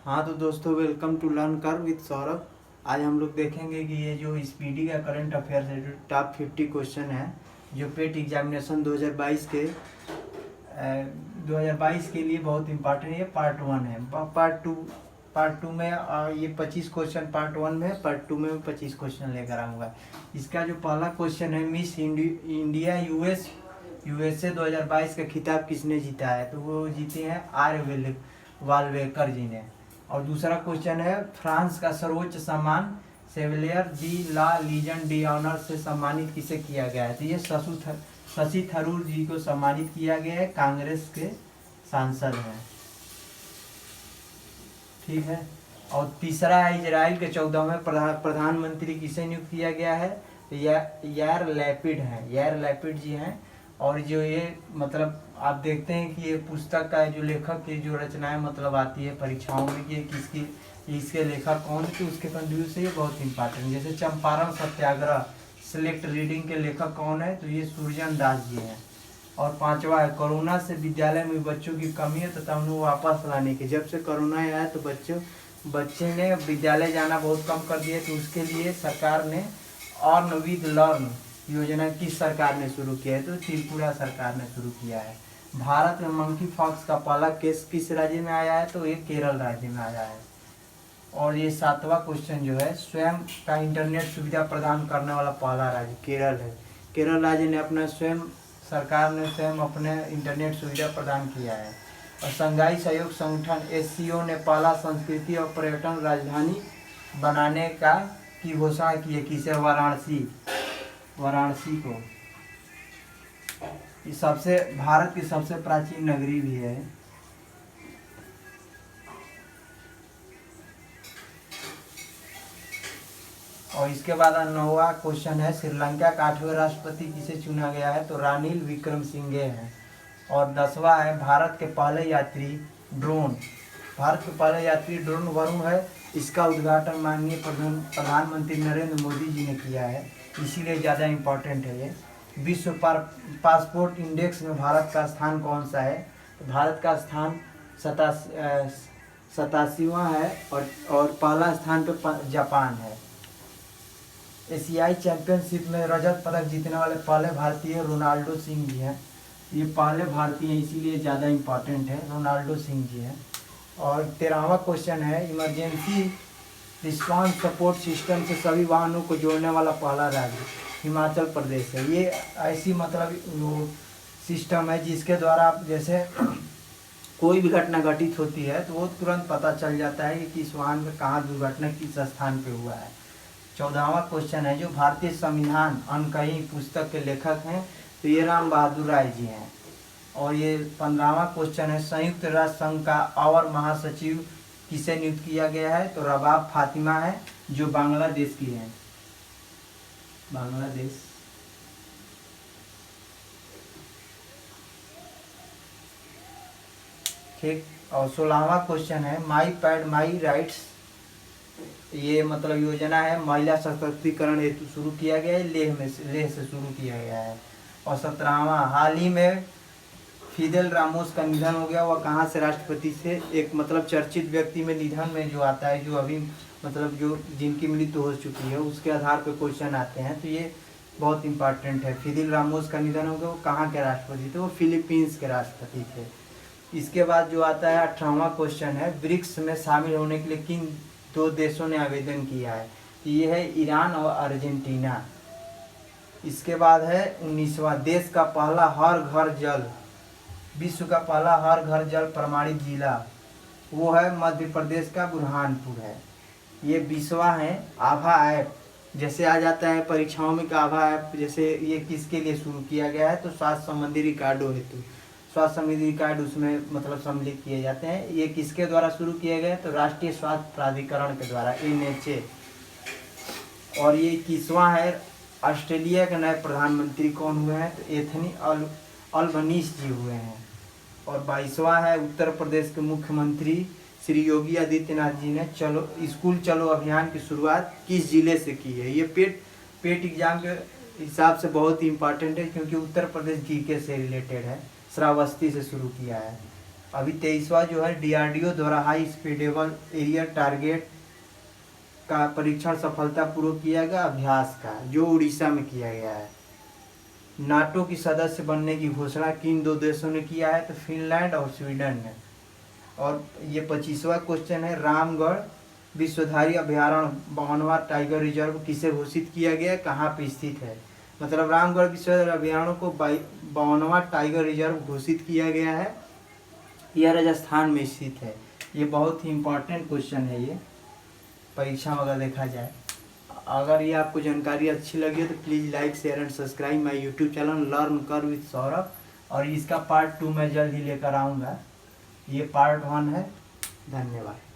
हाँ तो दोस्तों, वेलकम टू लर्न कर विद सौरभ। आज हम लोग देखेंगे कि ये जो स्पीडी का करंट अफेयर्स है, जो टॉप 50 क्वेश्चन है, जो पेट एग्जामिनेशन 2022 के लिए बहुत इंपॉर्टेंट। ये पार्ट 1 है। पार्ट टू में ये 25 क्वेश्चन पार्ट 1 में, पार्ट 2 में 25 क्वेश्चन लेकर आऊँगा। इसका जो पहला क्वेश्चन है, मिस इंडिया यूएसए 2022 का खिताब किसने जीता है? तो वो जीते हैं आर्य वाल्वेकर जी ने। और दूसरा क्वेश्चन है, फ्रांस का सर्वोच्च सम्मान सेविलियर दी ला लीजन डी ऑनर से सम्मानित किसे किया गया है? तो ये शशि थरूर जी को सम्मानित किया गया है, कांग्रेस के सांसद हैं। ठीक है। और तीसरा है, इजराइल के 14वें प्रधानमंत्री किसे नियुक्त किया गया है? तो यार लैपिड हैं, यार लैपिड जी हैं। और जो ये मतलब आप देखते हैं कि ये पुस्तक का जो लेखक की जो रचनाएं मतलब आती है परीक्षाओं में कि किसकी, इसके लेखक कौन है, तो उसके कंट्रीब्यूट से ये बहुत इंपॉर्टेंट। जैसे चंपारण सत्याग्रह सिलेक्ट रीडिंग के लेखक कौन है? तो ये सूर्यन दास जी हैं। और पांचवा है, कोरोना से विद्यालय में बच्चों की कमी है तथा उन्हें वापस लाने की। जब से कोरोना आया तो बच्चे ने विद्यालय जाना बहुत कम कर दिया, तो उसके लिए सरकार ने अर्न विद लर्न योजना किस सरकार ने शुरू किया है? तो त्रिपुरा सरकार ने शुरू किया है। भारत में मंकी पॉक्स का पहला केस किस राज्य में आया है? तो ये केरल राज्य में आया है। और ये 7वां क्वेश्चन जो है, स्वयं का इंटरनेट सुविधा प्रदान करने वाला पहला राज्य केरल है। केरल राज्य ने अपना सरकार ने स्वयं अपने इंटरनेट सुविधा प्रदान किया है। और संघाई सहयोग संगठन एससीओ ने पहला संस्कृति और पर्यटन राजधानी बनाने की घोषणा की है। किसे? वाराणसी को। ये भारत की सबसे प्राचीन नगरी भी है। और इसके बाद 9वां क्वेश्चन है, श्रीलंका का 8वें राष्ट्रपति किसे चुना गया है? तो रानिल विक्रमसिंघे हैं। और 10वां है, भारत के पहले यात्री ड्रोन वरुण है। इसका उद्घाटन माननीय प्रधानमंत्री नरेंद्र मोदी जी ने किया है, इसीलिए ज़्यादा इम्पोर्टेंट है ये। विश्व पासपोर्ट इंडेक्स में भारत का स्थान कौन सा है? तो भारत का स्थान 87वां है। और पहला स्थान पे जापान है। एशियाई चैंपियनशिप में रजत पदक जीतने वाले पहले भारतीय रोनाल्डो सिंह जी हैं। ये पहले भारतीय हैं, इसीलिए ज़्यादा इम्पोर्टेंट है, रोनाल्डो सिंह जी हैं। और 13वां क्वेश्चन है, इमरजेंसी रिस्पांस सपोर्ट सिस्टम से सभी वाहनों को जोड़ने वाला पहला राज्य हिमाचल प्रदेश है। ये ऐसी मतलब वो सिस्टम है जिसके द्वारा आप जैसे कोई भी घटना घटित होती है तो वो तुरंत पता चल जाता है कि किस वाहन का कहाँ दुर्घटना किस स्थान पे हुआ है। 14वां क्वेश्चन है, जो भारतीय संविधान अनकही पुस्तक के लेखक हैं? तो ये राम बहादुर राय जी हैं। और ये 15वां क्वेश्चन है, संयुक्त राष्ट्र संघ का अवर महासचिव किसे नियुक्त किया गया है? तो रबाब फातिमा है, जो बांग्लादेश की है। बांग्लादेश। ठीक। और 16वां क्वेश्चन है, माई पैड माई राइट्स, ये मतलब योजना है महिला सशक्तिकरण हेतु शुरू किया गया है, लेह से शुरू किया गया है। और 17वां, हाल ही में फिदेल रामोस का निधन हो गया। वह कहाँ से राष्ट्रपति से? एक मतलब चर्चित व्यक्ति में निधन में जो आता है, जो अभी मतलब जो जिनकी मृत्यु हो चुकी है, उसके आधार पर क्वेश्चन आते हैं, तो ये बहुत इंपॉर्टेंट है। फिदेल रामोस का निधन हो गया। वो कहाँ के राष्ट्रपति थे? वो फिलीपींस के राष्ट्रपति थे। इसके बाद जो आता है 18वां क्वेश्चन है, ब्रिक्स में शामिल होने के लिए किन 2 देशों ने आवेदन किया है? ये है ईरान और अर्जेंटीना। इसके बाद है 19वां, देश का पहला हर घर जल, विश्व का पहला हर घर जल प्रमाणित जिला, वो है मध्य प्रदेश का बुरहानपुर है। ये 20वां है, आभा ऐप। जैसे आ जाता है परीक्षाओं में का आभा ऐप, जैसे ये किसके लिए शुरू किया गया है? तो स्वास्थ्य संबंधी रिकॉर्डों हेतु स्वास्थ्य संबंधी रिकॉर्ड उसमें मतलब सम्मिलित किए जाते हैं। ये किसके द्वारा शुरू किए गए? तो राष्ट्रीय स्वास्थ्य प्राधिकरण के द्वारा, NHA। और ये 21वां है, ऑस्ट्रेलिया के नए प्रधानमंत्री कौन हुए हैं? तो एथनी अल्बनीस जी हुए हैं। और 22वां है, उत्तर प्रदेश के मुख्यमंत्री श्री योगी आदित्यनाथ जी ने स्कूल चलो अभियान की शुरुआत किस जिले से की है? ये पेट एग्जाम के हिसाब से बहुत ही इंपॉर्टेंट है, क्योंकि उत्तर प्रदेश GK से रिलेटेड है, श्रावस्ती से शुरू किया है। अभी 23वां जो है DRDO द्वारा हाई स्पीडेबल एरियर टारगेट का परीक्षण सफलतापूर्वक किया गया, अभ्यास का, जो उड़ीसा में किया गया है। नाटो की सदस्य बनने की घोषणा किन 2 देशों ने किया है? तो फिनलैंड और स्वीडन ने। और ये 25वां क्वेश्चन है, रामगढ़ विश्वधारी अभयारण्य 52वां टाइगर रिजर्व किसे घोषित किया गया, कहाँ पे स्थित है? मतलब रामगढ़ विश्वधारी अभयारण्य को 52वां टाइगर रिजर्व घोषित किया गया है, यह राजस्थान में स्थित है। ये बहुत ही इम्पोर्टेंट क्वेश्चन है, ये परीक्षा में अगर देखा जाए। अगर ये आपको जानकारी अच्छी लगी हो तो please like share and subscribe my YouTube channel learn कर विद सौरभ। और इसका पार्ट 2 मैं जल्द ही लेकर आऊँगा। ये पार्ट 1 है। धन्यवाद।